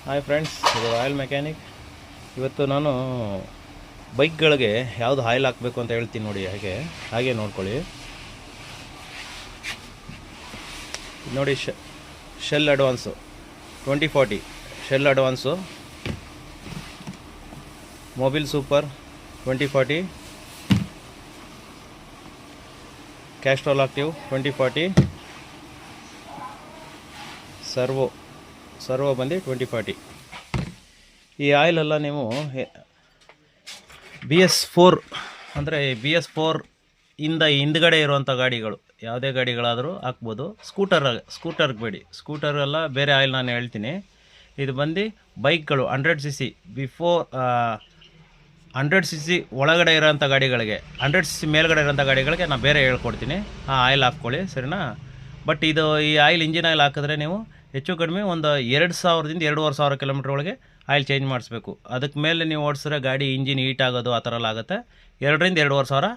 Hi friends, ಇದು royal mechanic. ಇವತ್ತು ನಾನು ಬೈಕ್ಗಳಿಗೆ ಯಾವುದು ಆಯಿಲ್ ಹಾಕಬೇಕು ಅಂತ ಹೇಳ್ತೀನಿ ನೋಡಿ. ಹಾಗೆ ನೋಡ್ಕೊಳ್ಳಿ. ನೋಡಿ, shell advance 2040 shell advance, Mobil super 2040, Castrol active 2040, servo ಬಂದು 2040. ಈ ಆಯಿಲೆಲ್ಲ ನೀವು BS4 ಅಂದರೆ BS4 ಹಿಂದ್ಗಡೆ ಇರುವಂಥ ಗಾಡಿಗಳು, ಯಾವುದೇ ಗಾಡಿಗಳಾದರೂ ಹಾಕ್ಬೋದು. ಸ್ಕೂಟರ್ಗೆ ಬೇಡಿ. ಸ್ಕೂಟರೆಲ್ಲ ಬೇರೆ ಆಯಿಲ್ ನಾನು ಹೇಳ್ತೀನಿ. ಇದು ಬಂದು ಬೈಕ್ಗಳು 100cc ಬಿಫೋರ್ 100cc ಒಳಗಡೆ ಇರೋಂಥ ಗಾಡಿಗಳಿಗೆ, 100cc ಮೇಲ್ಗಡೆ ಇರೋಂಥ ಗಾಡಿಗಳಿಗೆ ನಾನು ಬೇರೆ ಹೇಳ್ಕೊಡ್ತೀನಿ. ಆ ಆಯಿಲ್ ಹಾಕ್ಕೊಳ್ಳಿ, ಸರಿನಾ? ಬಟ್ ಈ ಆಯಿಲ್ ಇಂಜಿನ್ ಆಯಿಲ್ ಹಾಕಿದ್ರೆ ನೀವು ಹೆಚ್ಚು ಕಡಿಮೆ ಒಂದು 2000ದಿಂದ 2500 ಕಿಲೋಮೀಟ್ರ್ ಒಳಗೆ ಆಯಿಲ್ ಚೇಂಜ್ ಮಾಡಿಸ್ಬೇಕು. ಅದಕ್ಕೆ ಮೇಲೆ ನೀವು ಓಡಿಸಿದ್ರೆ ಗಾಡಿ ಇಂಜಿನ್ ಹೀಟ್ ಆಗೋದು ಆ ಥರ ಎಲ್ಲ ಆಗುತ್ತೆ. 2ರಿಂದ 2,500